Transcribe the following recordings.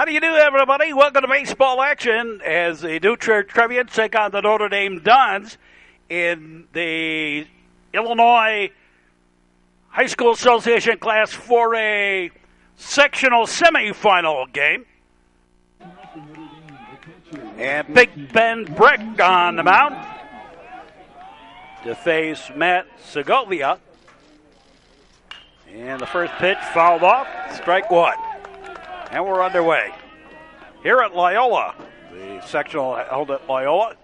do you do, everybody? Welcome to baseball action as the Trier Trevians take on the Notre Dame Dons in the Illinois High School Association Class 4A sectional semifinal game. And Big Ben Brick on the mound to face Matt Segovia. And the first pitch fouled off, strike one. And we're underway. Here at Loyola, the sectional held at Loyola.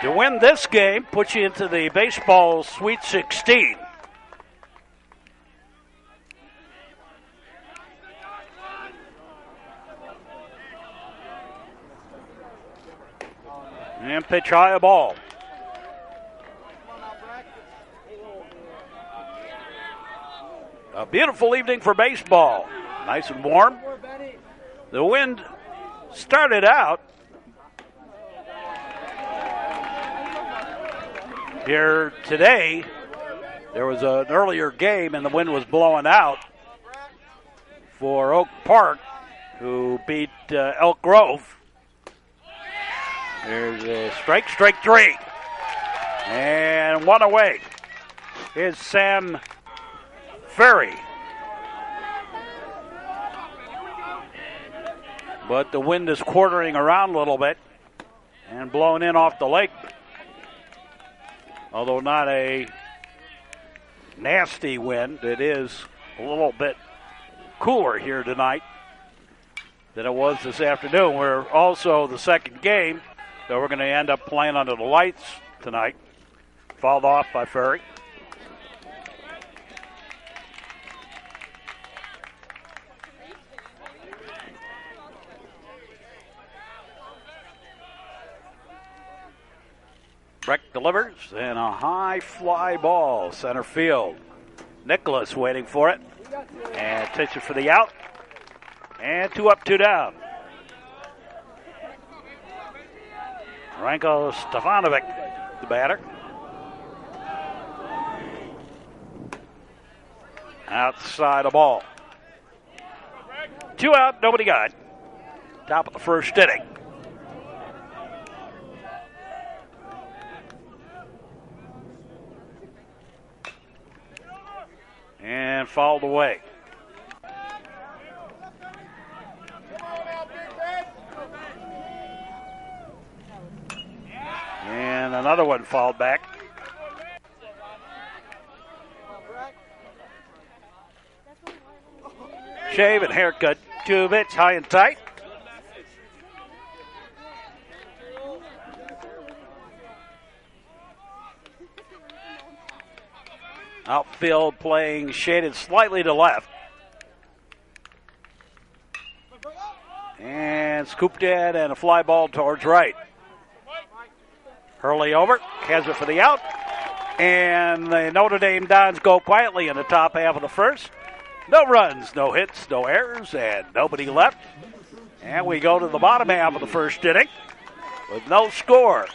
To win this game puts you into the baseball Sweet 16. And pitch high, a ball. A beautiful evening for baseball. Nice and warm. The wind started out here today. There was an earlier game and the wind was blowing out for Oak Park, who beat Elk Grove. There's a strike three. And one away is Sam Ferry. But the wind is quartering around a little bit and blowing in off the lake. Although not a nasty wind, it is a little bit cooler here tonight than it was this afternoon. We're also the second game, so we're going to end up playing under the lights tonight. Fouled off by Ferry. Breck delivers, and a high fly ball, center field. Nicholas waiting for it, and takes it for the out. And 2 up, 2 down. Ranko Stefanovic, the batter. Outside a ball. 2 out, nobody got. Top of the first inning. And fouled away. And another one fouled back. Shave and haircut, 2 bits, high and tight. Outfield playing shaded slightly to left. And scooped in and a fly ball towards right. Hurley over, has it for the out. And the Notre Dame Dons go quietly in the top half of the first. No runs, no hits, no errors, and nobody left. And we go to the bottom half of the first inning with no score.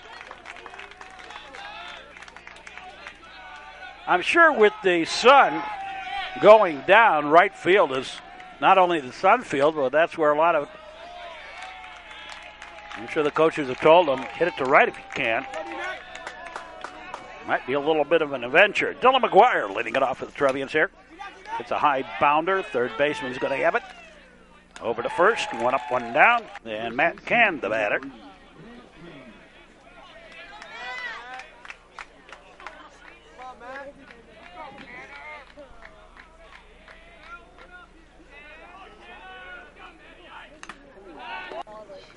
I'm sure with the sun going down, right field is not only the sun field, but that's where a lot of, I'm sure the coaches have told them, hit it to right if you can. Might be a little bit of an adventure. Dylan McGuire leading it off for the Trevians here. It's a high bounder. Third baseman's going to have it. Over to first, 1 up, 1 down. And Matt Can, the batter.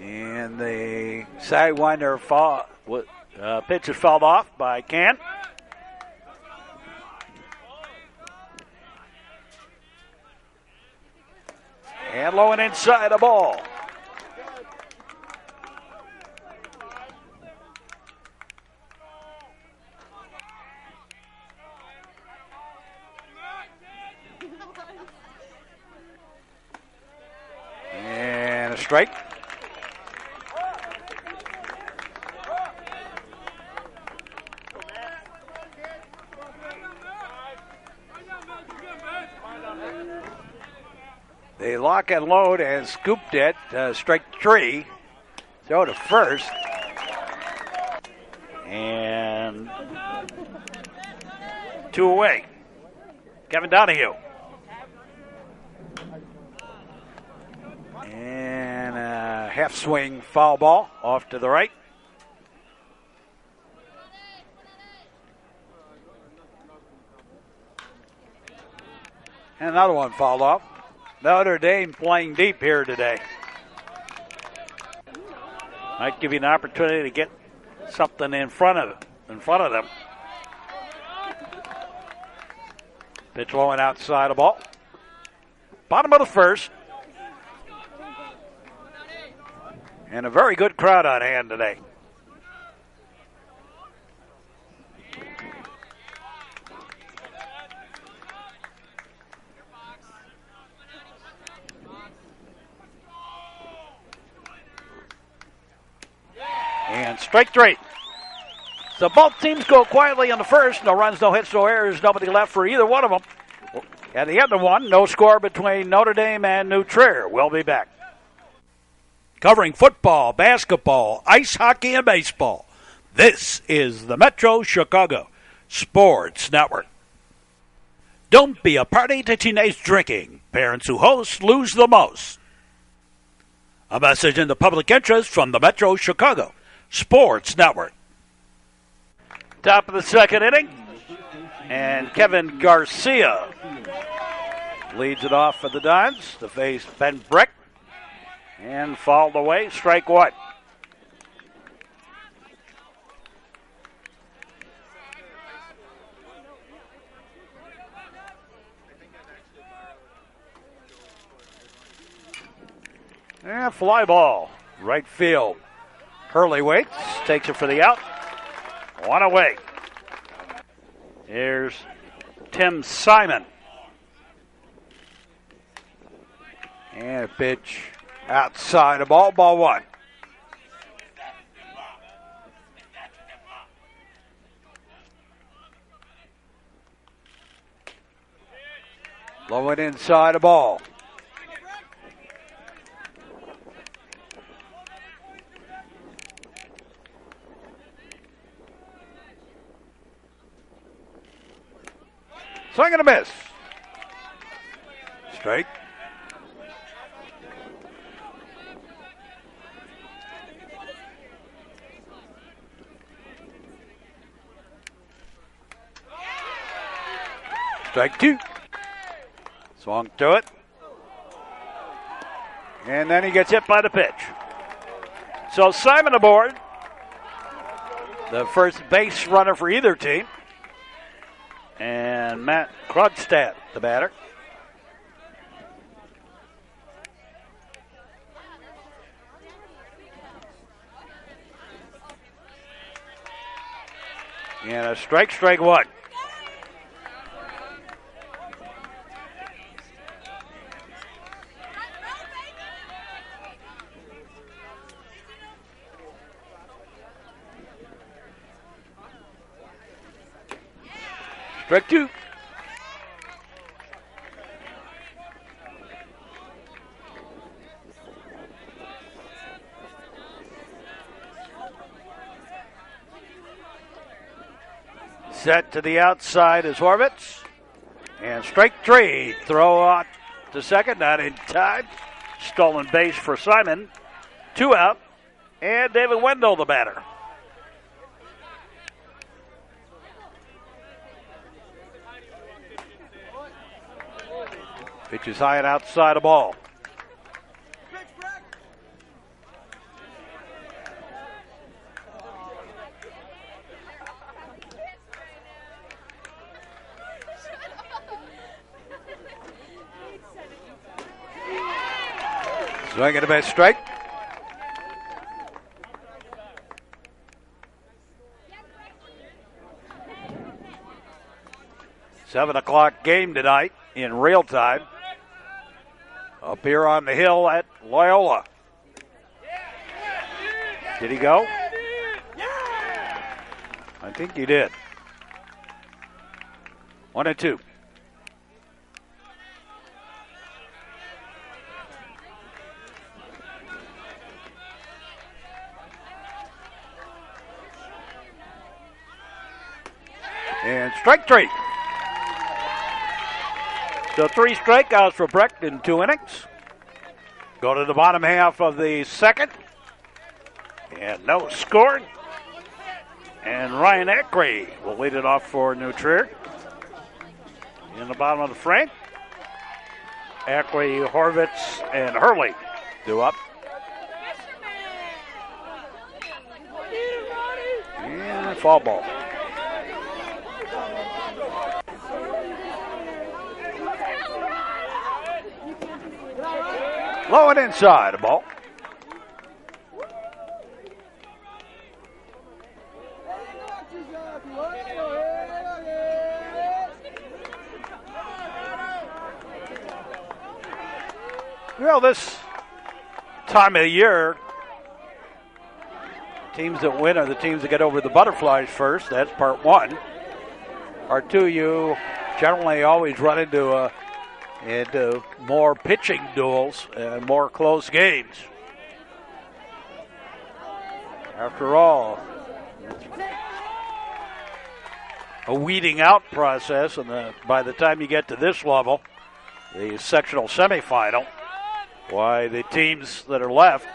And the sidewinder pitch is fouled off by Can. And low and inside a ball. And a strike. They lock and load and scooped it. Strike three. Throw to first. And 2 away. Kevin Donahue. And a half swing foul ball off to the right. And another one fouled off. Notre Dame playing deep here today. Might give you an opportunity to get something in front of them. Pitch low and outside the ball. Bottom of the first. And a very good crowd on hand today. And strike three. So both teams go quietly in the first. No runs, no hits, no errors. Nobody left for either one of them. At the end of one, no score between Notre Dame and New Trier. We'll be back. Covering football, basketball, ice hockey, and baseball. This is the Metro Chicago Sports Network. Don't be a party to teenage drinking. Parents who host lose the most. A message in the public interest from the Metro Chicago Sports Network. Top of the second inning. And Kevin Garcia leads it off for the Dons to face Ben Brick. And fouled away, strike one. And fly ball, right field. Hurley waits, takes it for the out. One away. Here's Tim Simon. And a pitch outside the ball, ball one. Low and inside the ball. Swing and a miss. Strike. Strike two. Swung to it. And then he gets hit by the pitch. So Simon aboard. The first base runner for either team. And Matt Krogstad, the batter. And a strike one. Strike two. Set to the outside is Horvitz. And strike three. Throw out to second, not in time. Stolen base for Simon. 2 out. And David Wendell, the batter. Pitch is high and outside the ball. Swing and a miss, strike. Seven o'clock game tonight in real time. Up here on the hill at Loyola. Did he go? I think he did. 1-2. And strike three. So 3 strikeouts for Brecht in 2 innings. Go to the bottom half of the second. And no score. And Ryan Ackrey will lead it off for New Trier. In the bottom of the frame. Ackley, Horvitz, and Hurley due up. And foul ball. Low and inside, a ball. Well, this time of the year, teams that win are the teams that get over the butterflies first. That's part one. Part two, you generally always run into more pitching duels and more close games. After all, a weeding out process, and by the time you get to this level, the sectional semifinal, why, the teams that are left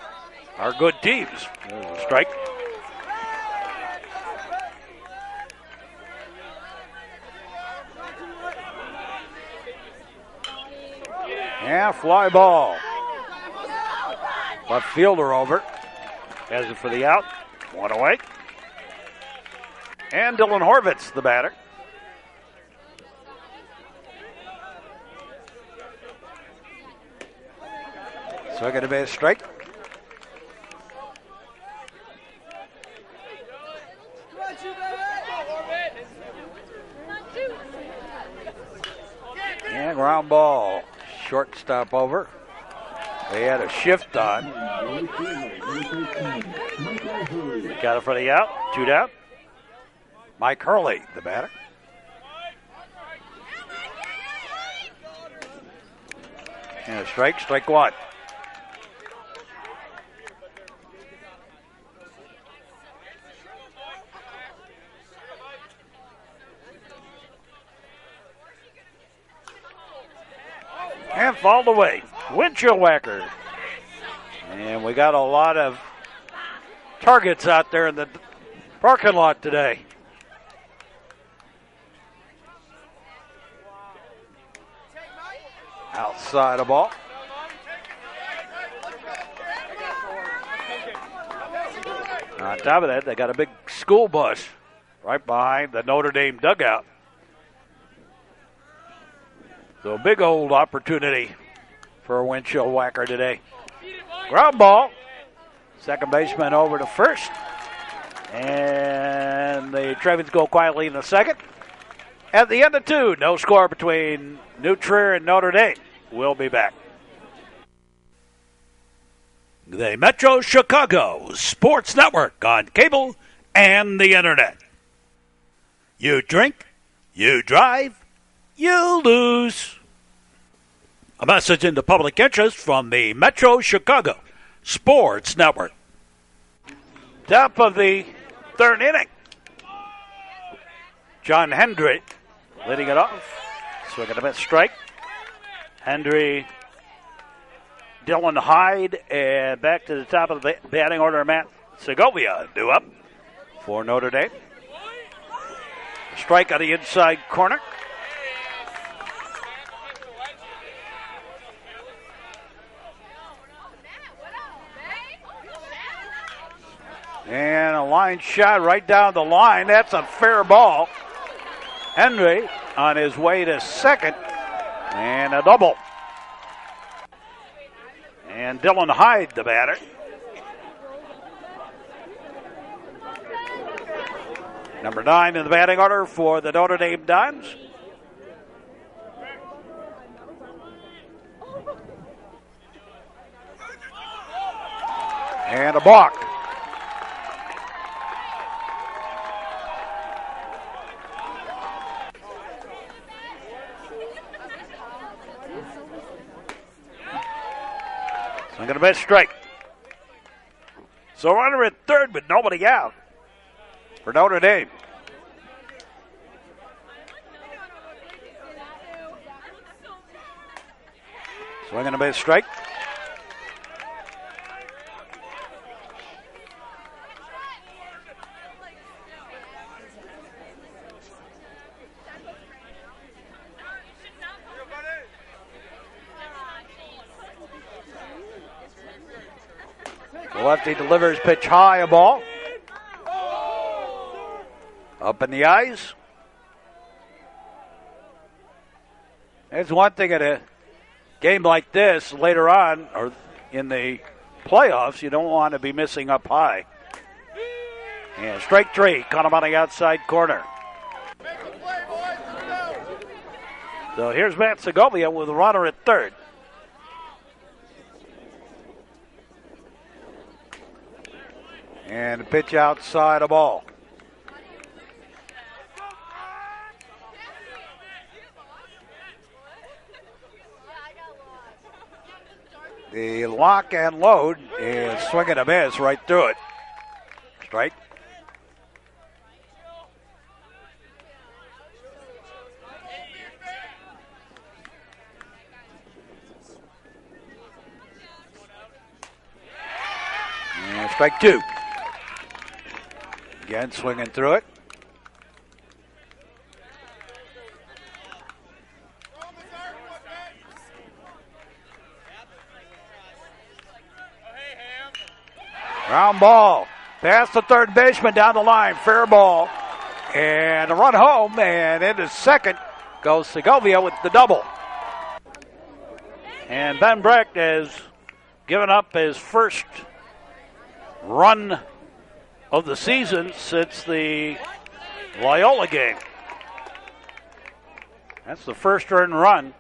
are good teams. Strike. Yeah, fly ball. Left fielder over. Has it for the out. 1 away. And Dylan Horvitz, the batter. Swing and a base strike. And ground ball. Shortstop over. They had a shift on. Got it for the out. 2 down. Mike Hurley, the batter. And a strike. Strike one. And fouled away. Windshield whacker. And we got a lot of targets out there in the parking lot today. Outside the ball. On top of that, they got a big school bus right behind the Notre Dame dugout. So a big old opportunity for a windshield whacker today. Ground ball. Second baseman over to first. And the Trevians go quietly in the second. At the end of 2, no score between New Trier and Notre Dame. We'll be back. The Metro Chicago Sports Network on cable and the internet. You drink, you drive, you lose. A message in the public interest from the Metro Chicago Sports Network. Top of the third inning. John Hendry leading it off. Swinging a bit strike. Hendry, Dylan Hyde, and back to the top of the batting order, Matt Segovia due up for Notre Dame. Strike on the inside corner. And a line shot right down the line. That's a fair ball. Hendry on his way to second. And a double. And Dylan Hyde, the batter. Number 9 in the batting order for the Notre Dame Dons. And a balk. I'm going to bet strike. So runner at third, but nobody out for Notre Dame. Swing and a miss, strike. The lefty delivers pitch high, a ball. Up in the eyes. It's one thing at a game like this later on, or in the playoffs, you don't want to be missing up high. And strike three, caught him on the outside corner. So here's Matt Segovia with a runner at third. And a pitch outside a ball. The lock and load is swing and a miss right through it. Strike. And strike two. Again, swinging through it. Ground ball. Past the third baseman down the line. Fair ball. And a run home. And into second goes Segovia with the double. And Ben Brecht has given up his first run of the season since the Loyola game. That's the first earned run.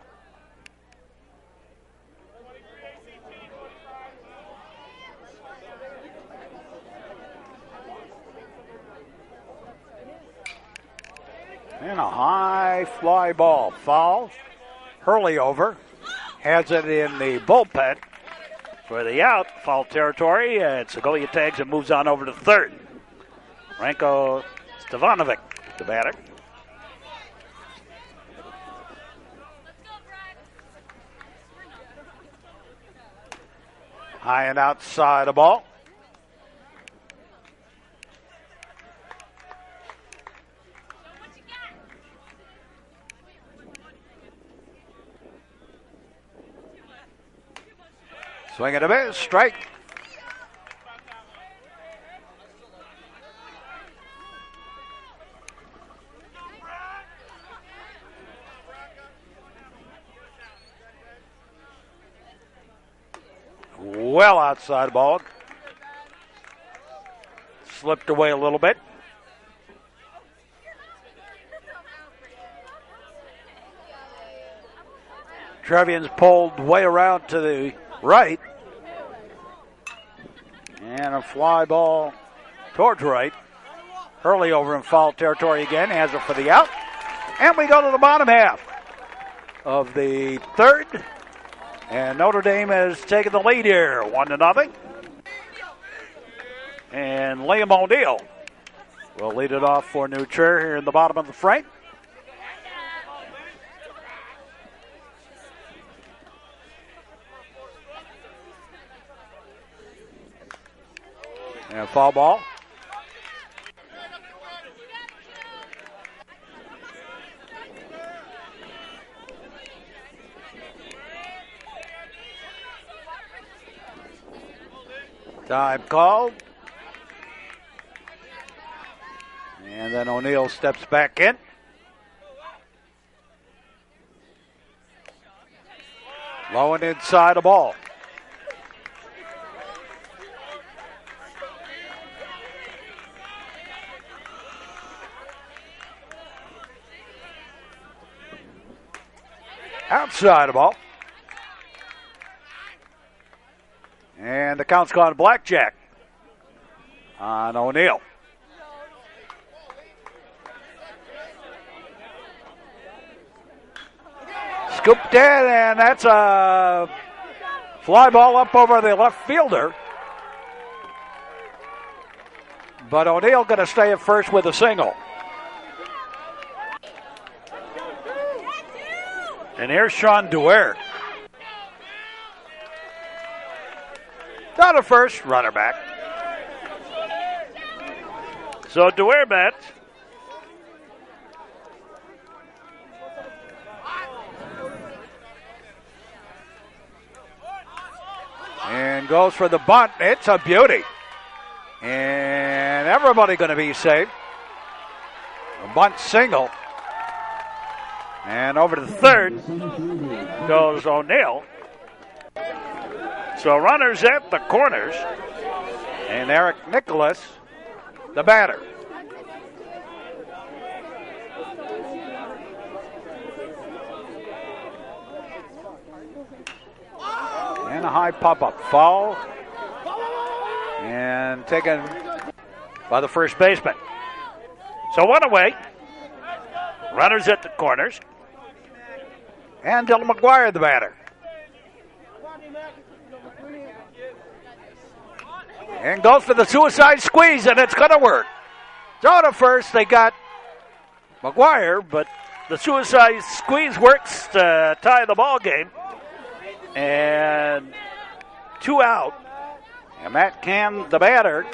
And a high fly ball. Foul. Hurley over. Has it in the bullpen for the out. Foul territory. And Segovia tags and moves on over to third. Ranko Stevanovic, the batter. High and outside a ball. Swing and a miss, strike. Well outside ball. Slipped away a little bit. Trevians pulled way around to the right. And a fly ball towards right. Hurley over in foul territory again. Has it for the out. And we go to the bottom half of the third. And Notre Dame has taken the lead here, 1-0. And Liam O'Neill will lead it off for New Trier here in the bottom of the frame. And foul ball. Time called. And then O'Neill steps back in. Low and inside a ball. Outside a ball. And the count's gone blackjack on O'Neill. Scooped in, and that's a fly ball up over the left fielder. But O'Neill going to stay at first with a single. And here's Sean Duer. Down to first, runner back. So Duerbet and goes for the bunt. It's a beauty. And everybody going to be safe. A bunt single. And over to the third goes O'Neill. So runners at the corners. And Eric Nicholas, the batter. And a high pop-up foul. And taken by the first baseman. So one away. Runners at the corners. And Dylan McGuire, the batter. And goes for the suicide squeeze, and it's going to work. Throw to first, they got McGuire, but the suicide squeeze works to tie the ball game. And 2 out. And Matt Cam, the batter.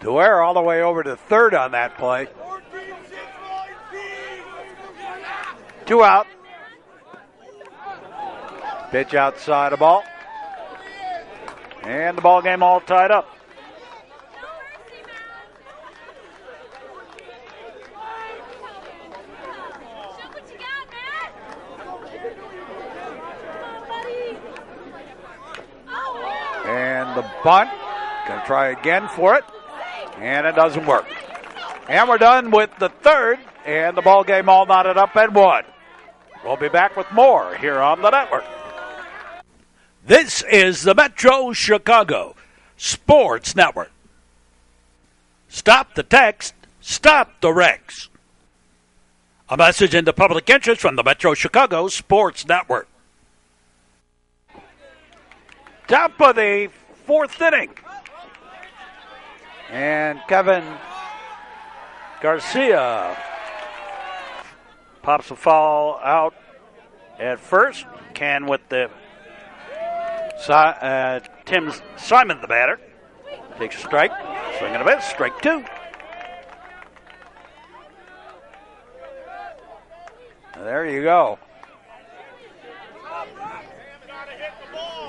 Dwyer all the way over to third on that play. 2 out. Pitch outside the ball. And the ball game all tied up. And the bunt. Going to try again for it. And it doesn't work. And we're done with the third. And the ball game all knotted up at 1. We'll be back with more here on the network. This is the Metro Chicago Sports Network. Stop the text, stop the wrecks. A message into public interest from the Metro Chicago Sports Network. Top of the 4th inning. And Kevin Garcia pops a foul out at first. Can with the Tim Simon, the batter, takes a strike. Swing and a miss. Strike 2. There you go.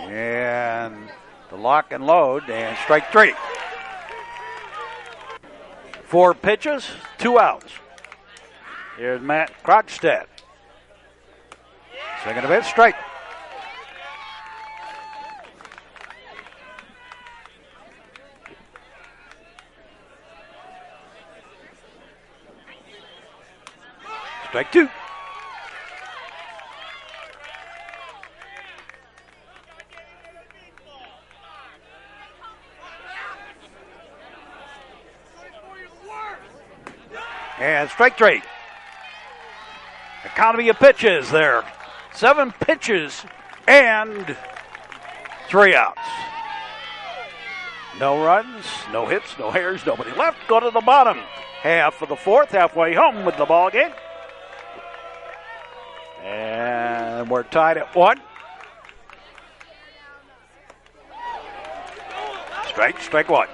And the lock and load, and strike 3. 4 pitches, 2 outs. Here's Matt Krogstad. Swing and a miss. Strike. Strike 2. And strike 3. Economy of pitches there. 7 pitches and 3 outs. No runs, no hits, no errors, nobody left. Go to the bottom half of the 4th, halfway home with the ball game. And we're tied at 1. Strike 1.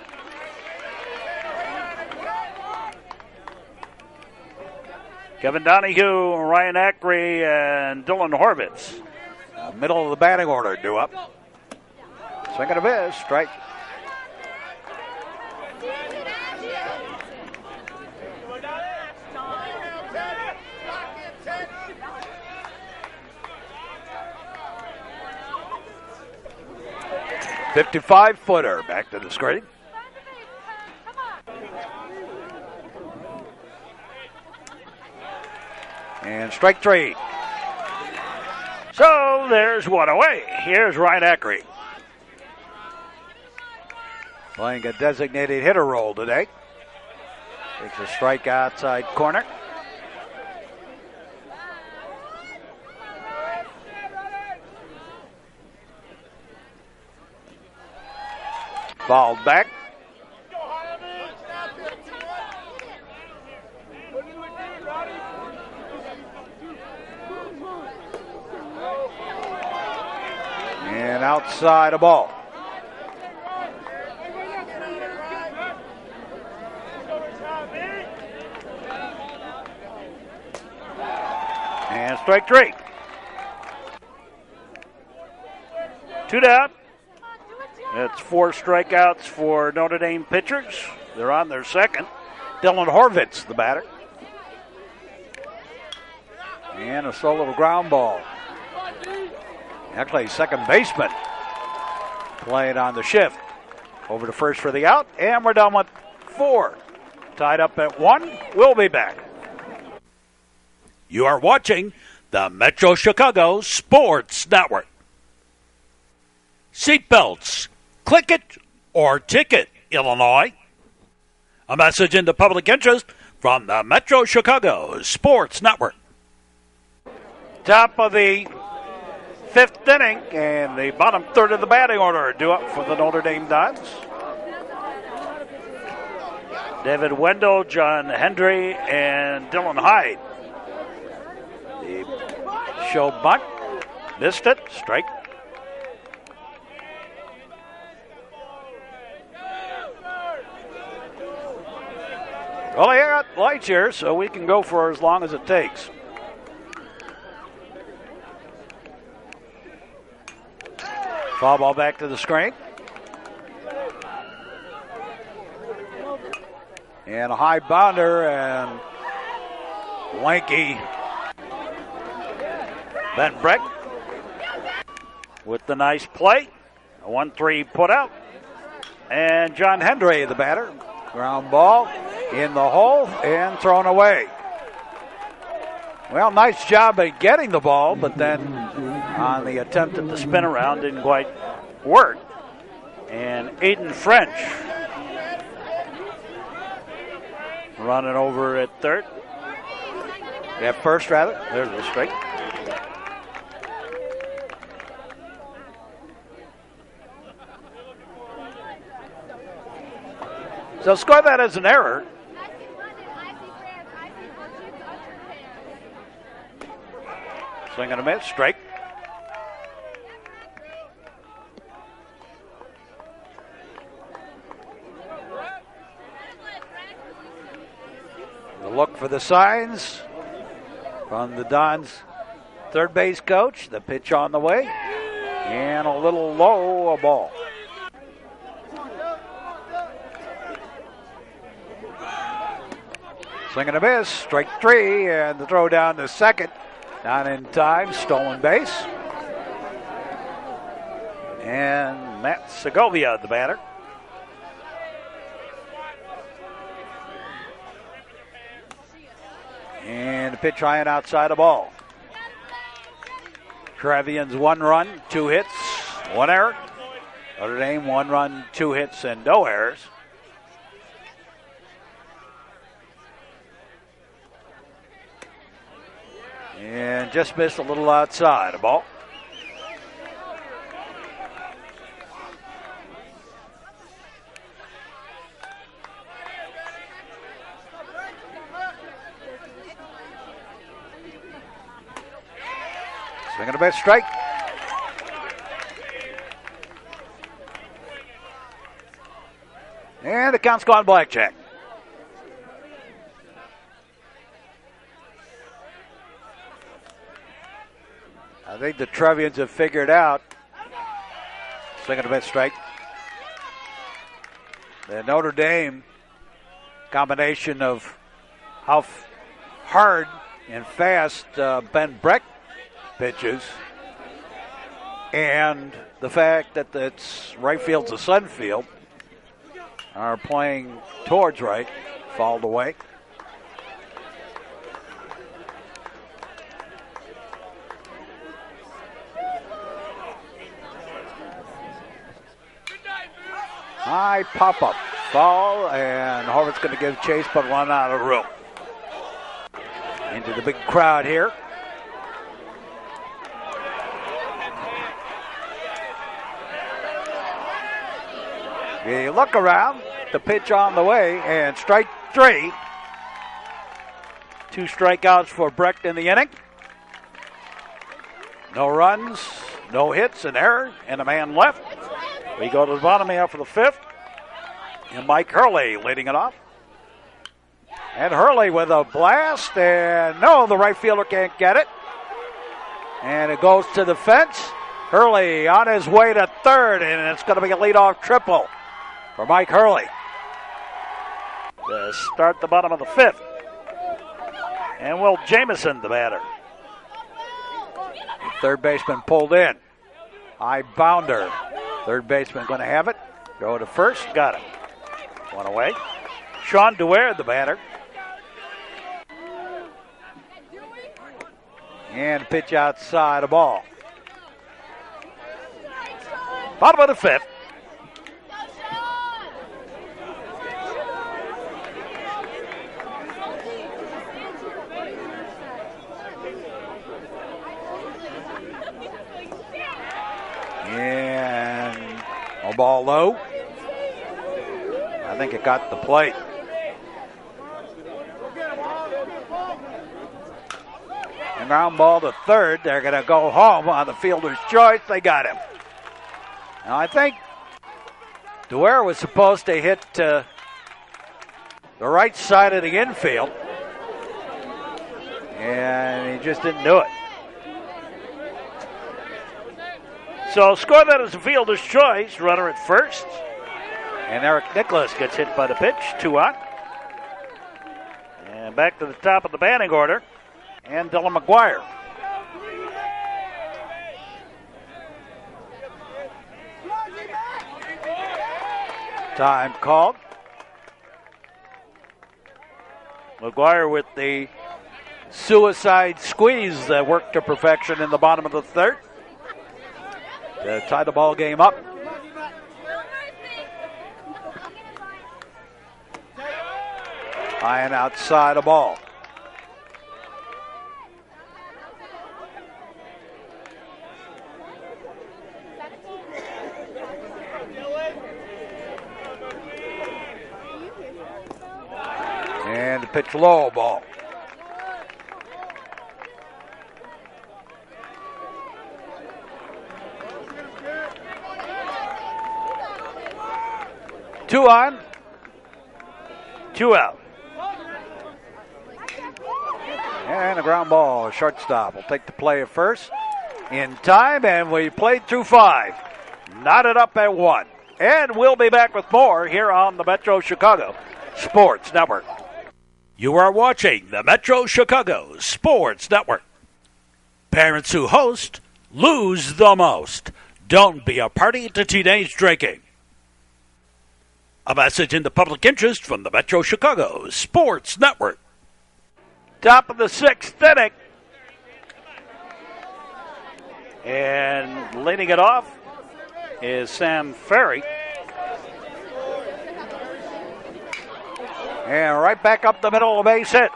Kevin Donahue, Ryan Ackrey, and Dylan Horvitz. Middle of the batting order due up. Swing and a miss. Strike. .55-footer back to the screen. And strike 3. So there's 1 away. Here's Ryan Ackrey. Playing a designated hitter role today. Takes a strike outside corner. Fouled back. outside a ball. And strike 3. 2 down. That's 4 strikeouts for Notre Dame pitchers. They're on their second. Dylan Horvitz, the batter. And a slow little ground ball. Actually, second baseman playing on the shift. Over to first for the out, and we're done with 4. Tied up at 1. We'll be back. You are watching the Metro Chicago Sports Network. Seatbelts, click it or ticket, Illinois. A message in the public interest from the Metro Chicago Sports Network. Top of the 5th inning, and the bottom third of the batting order due up for the Notre Dame Dons. David Wendell, John Hendry, and Dylan Hyde. The show bunt, missed it, strike. Well, I got lights here, so we can go for as long as it takes. Foul ball back to the screen. And a high bounder, and lanky Ben Breck with the nice play. A 1-3 put out. And John Hendry, the batter. Ground ball in the hole and thrown away. Well, nice job at getting the ball, but then on the attempt at the spin around didn't quite work. And Aiden French running over at third. At first, rather. There's the strike. So score that as an error. Swing and a miss, strike. The look for the signs from the Dons third base coach. The pitch on the way. And a little low, a ball. Swing and a miss, strike 3, and the throw down to second. Not in time, stolen base. And Matt Segovia, the batter. And a pitch high and outside a ball. Trevians 1 run, 2 hits, 1 error. Notre Dame 1 run, 2 hits, and no errors. And just missed a little outside a ball. Swing and a miss, strike. And the count's gone blackjack. I think the Trevians have figured out. Swing and a miss, strike. The Notre Dame combination of how hard and fast Ben Breck pitches and the fact that it's right field to center field are playing towards right, fouled away. High pop-up foul, and Horvath's going to give chase, but run out of room. Into the big crowd here. You look around, the pitch on the way, and strike 3. 2 strikeouts for Brecht in the inning. No runs, no hits, an error, and a man left. We go to the bottom half of the fifth. And Mike Hurley leading it off. And Hurley with a blast, and no, the right fielder can't get it. And it goes to the fence. Hurley on his way to third, and it's going to be a leadoff triple for Mike Hurley to start the bottom of the fifth. And Will Jamison, the batter. Third baseman pulled in. High bounder. Third baseman going to have it. Go to first. Got it. One away. Sean Duer, the batter. And pitch outside a ball. Bottom of the fifth. And a ball low. I think it got the plate. And ground ball to third. They're going to go home on the fielder's choice. They got him. Now I think Duer was supposed to hit the right side of the infield. And he just didn't do it. So score that as a fielder's choice. Runner at first. And Eric Nicholas gets hit by the pitch. 2 out. And back to the top of the batting order. And Dylan McGuire. Time called. McGuire with the suicide squeeze that worked to perfection in the bottom of the third to tie the ball game up. High and outside a ball. And the pitch low, ball. Two on, 2 out. And a ground ball, shortstop will take the play at first in time, and we played through 5. Knotted up at 1. And we'll be back with more here on the Metro Chicago Sports Network. You are watching the Metro Chicago Sports Network. Parents who host lose the most. Don't be a party to teenage drinking. A message in the public interest from the Metro Chicago Sports Network. Top of the 6th inning. And leading it off is Sam Ferry. And right back up the middle of a base hit.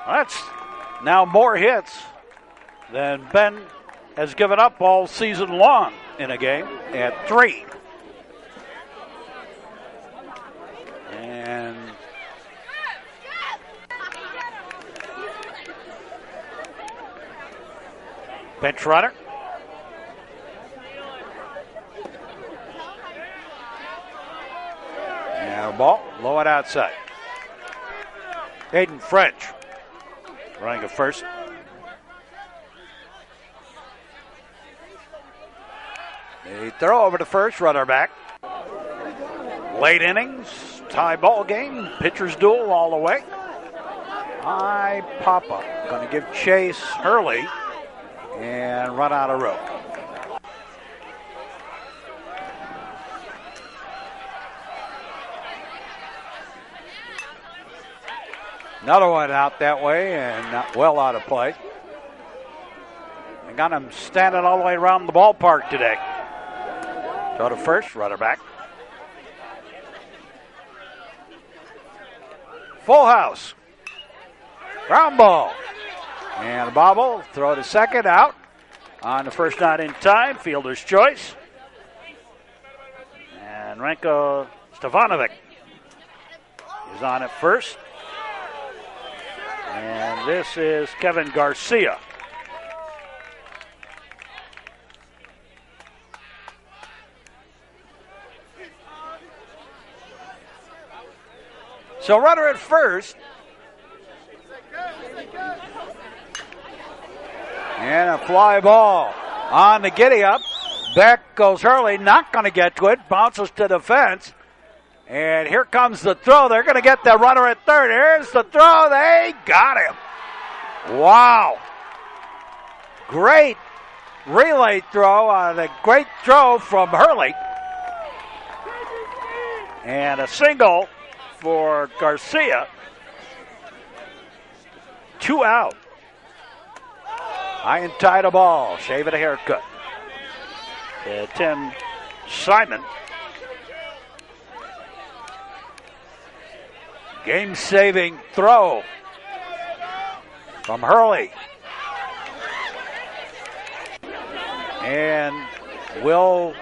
That's now more hits than Ben has given up all season long in a game at 3. And bench runner. And a ball low and outside. Hayden French running at first. They throw over to first, runner back. Late innings, tie ball game, pitcher's duel all the way. High Papa going to give chase Hurley and run out of room. Another one out that way and not well out of play. They got him standing all the way around the ballpark today. Throw to first, runner back. Full house. Ground ball. And a bobble. Throw to second, out. On the first, not in time. Fielder's choice. And Renko Stefanovic is on at first. And this is Kevin Garcia. So runner at first. And a fly ball on the giddy up. Back goes Hurley, not going to get to it. Bounces to the fence. And here comes the throw. They're going to get the runner at third. Here's the throw. They got him. Wow. Great relay throw on a great throw from Hurley. And a single for Garcia. 2 out. High and tight a ball. Shave it a haircut. Tim Simon. Game-saving throw from Hurley. And Will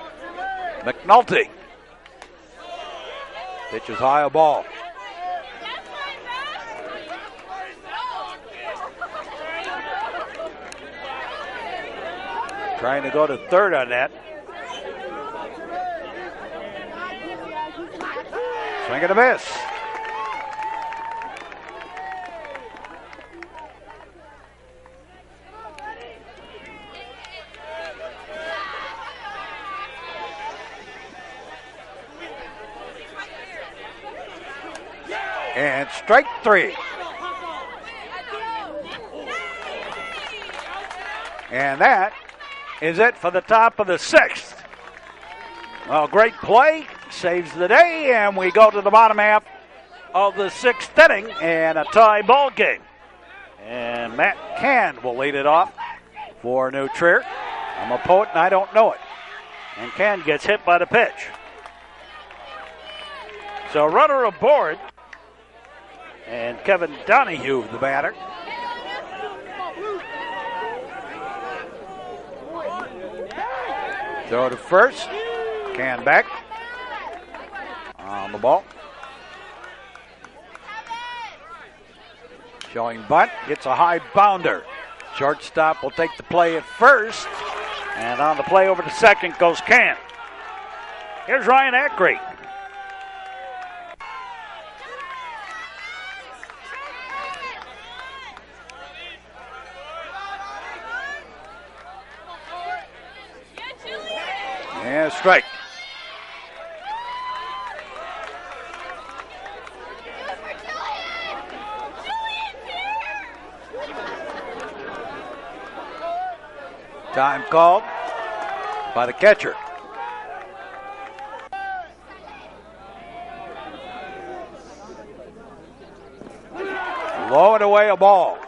McNulty pitches high a ball. Trying to go to third on that. Swing and a miss. And strike 3. And that is it for the top of the 6th. Well, great play. Saves the day, and we go to the bottom half of the 6th inning and a tie ball game. And Matt Can will lead it off for New Trier. I'm a poet and I don't know it. And Can gets hit by the pitch. So runner aboard. And Kevin Donahue, the batter. Throw to first. Can back. On the ball. Showing bunt. Gets a high bounder. Shortstop will take the play at first. And on the play over to second goes Can. Here's Ryan Ackrey. And a strike. Time called by the catcher. Blowing away a ball.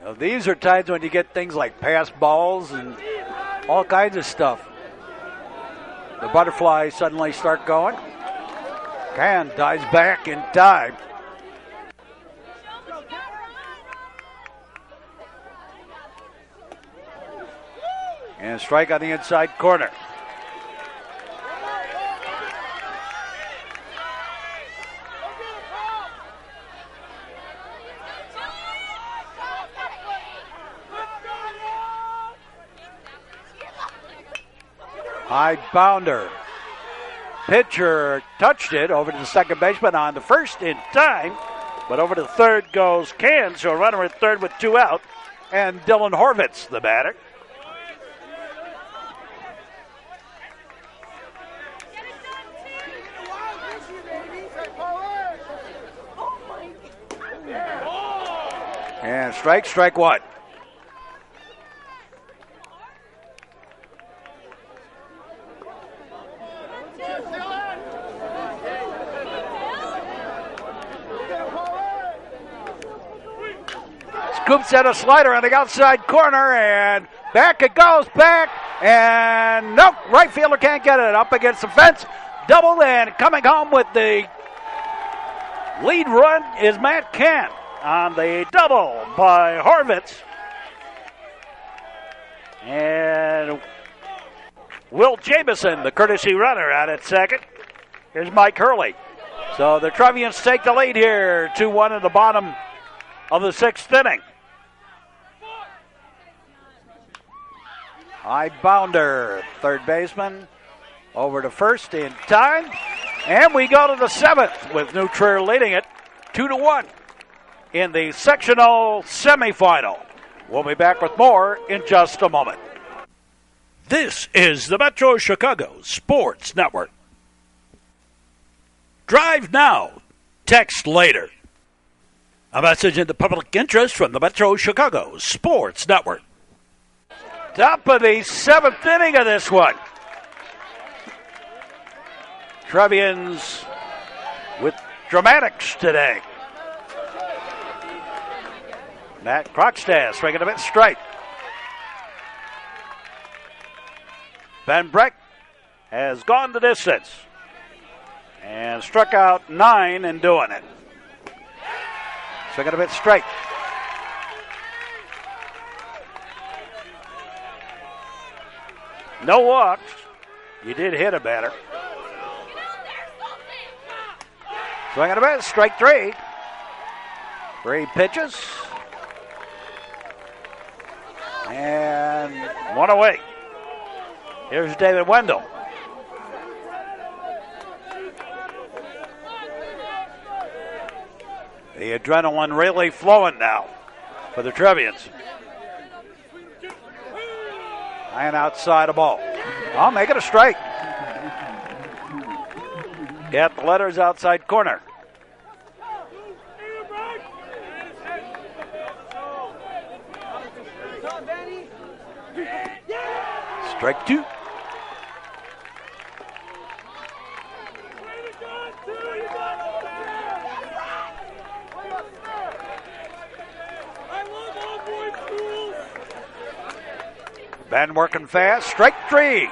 Now, these are times when you get things like pass balls and all kinds of stuff. The butterflies suddenly start going. Can dives back in time. And a strike on the inside corner. High bounder. Pitcher touched it over to the second baseman on the first in time, but over to third goes Can, so a runner at third with 2 out, and Dylan Horvitz, the batter. And strike one. Scoops at a slider on the outside corner, and back it goes, and nope, right fielder can't get it. Up against the fence, double, and coming home with the lead run is Matt Can on the double by Horvitz. And Will Jamison, the courtesy runner, out at second. Here's Mike Hurley. So the Trevians take the lead here, 2-1 in the bottom of the 6th inning. High bounder, third baseman, over to first in time. And we go to the 7th with New Trier leading it 2-1 in the sectional semifinal. We'll be back with more in just a moment. This is the Metro Chicago Sports Network. Drive now, text later. A message in the public interest from the Metro Chicago Sports Network. Top of the 7th inning of this one. Trevians with dramatics today. Matt Krogstad swinging a bit straight. Van Breck has gone the distance and struck out 9 in doing it. Swinging a bit straight. No walks. You did hit a batter. Swinging a bit, strike 3. 3 pitches. And 1 away. Here's David Wendell. The adrenaline really flowing now for the Trevians. And outside a ball. I'll make it a strike. Got the letters outside corner. Strike 2. Ben working fast. Strike 3.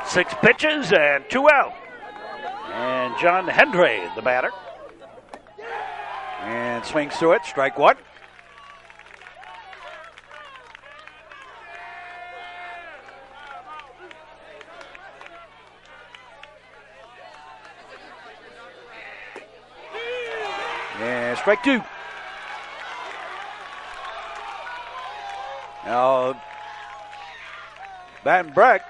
6 pitches and 2 out. And John Hendry, the batter. And swings to it. Strike 1. And strike 2. Now, Van Breck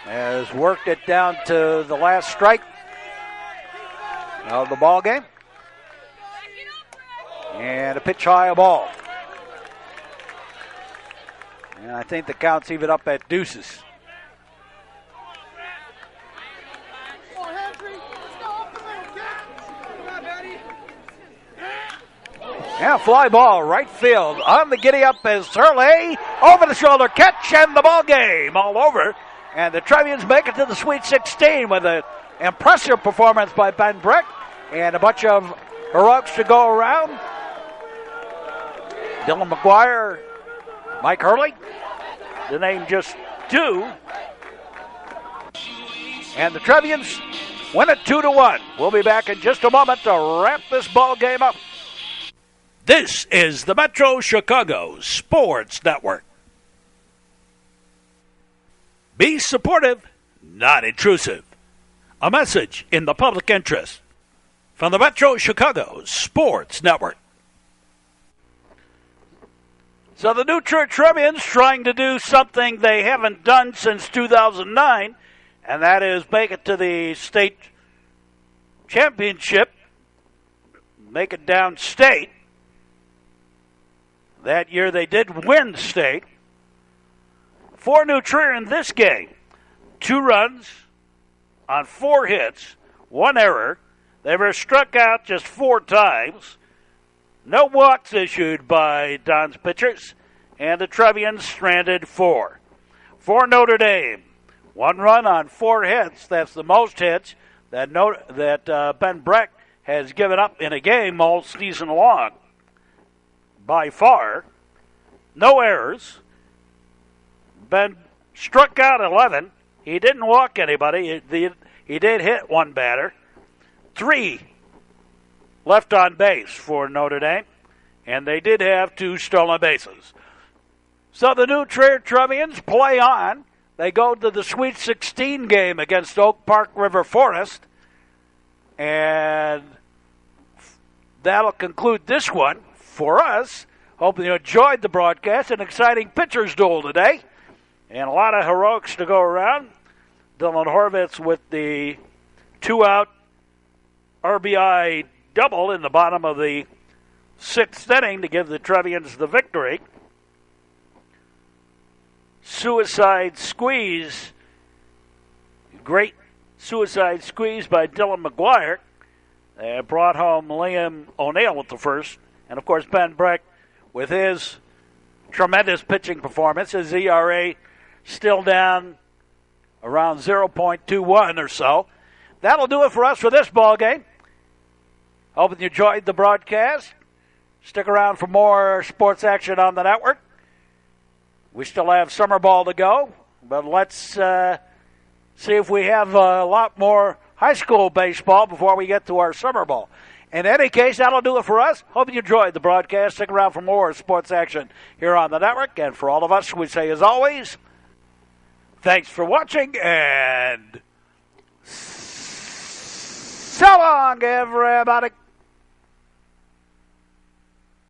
has worked it down to the last strike of the ball game. And a pitch high ball. And I think the count's even up at deuces. Yeah, fly ball, right field. On the giddy up is Hurley. Over the shoulder catch and the ball game all over. And the Trevians make it to the Sweet 16 with an impressive performance by Ben Breck and a bunch of heroics to go around. Dylan McGuire, Mike Hurley, to name just 2. And the Trevians win it 2-1. We'll be back in just a moment to wrap this ball game up. This is the Metro Chicago Sports Network. Be supportive, not intrusive. A message in the public interest from the Metro Chicago Sports Network. So the new Trier Trevians trying to do something they haven't done since 2009, and that is make it to the state championship, make it downstate. That year they did win state. For New Trier in this game, 2 runs on 4 hits, 1 error. They were struck out just 4 times. No walks issued by Dons pitchers, and the Trevians stranded 4. For Notre Dame, 1 run on 4 hits. That's the most hits that Ben Breck has given up in a game all season long. By far. No errors. Ben struck out 11. He didn't walk anybody. He did hit 1 batter. 3 left on base for Notre Dame. And they did have 2 stolen bases. So the new Trier Trevians play on. They go to the Sweet 16 game against Oak Park River Forest. And that'll conclude this one. For us, hoping you enjoyed the broadcast. An exciting pitcher's duel today. And a lot of heroics to go around. Dylan Horvitz with the 2-out RBI double in the bottom of the 6th inning to give the Trevians the victory. Suicide squeeze. Great suicide squeeze by Dylan McGuire. Brought home Liam O'Neill with the first. And, of course, Ben Breck with his tremendous pitching performance. His ERA still down around 0.21 or so. That'll do it for us for this ball game. Hope you enjoyed the broadcast. Stick around for more sports action on the network. We still have summer ball to go, but let's see if we have a lot more high school baseball before we get to our summer ball. In any case, that'll do it for us. Hope you enjoyed the broadcast. Stick around for more sports action here on the network. And for all of us, we say as always, thanks for watching, and so long, everybody.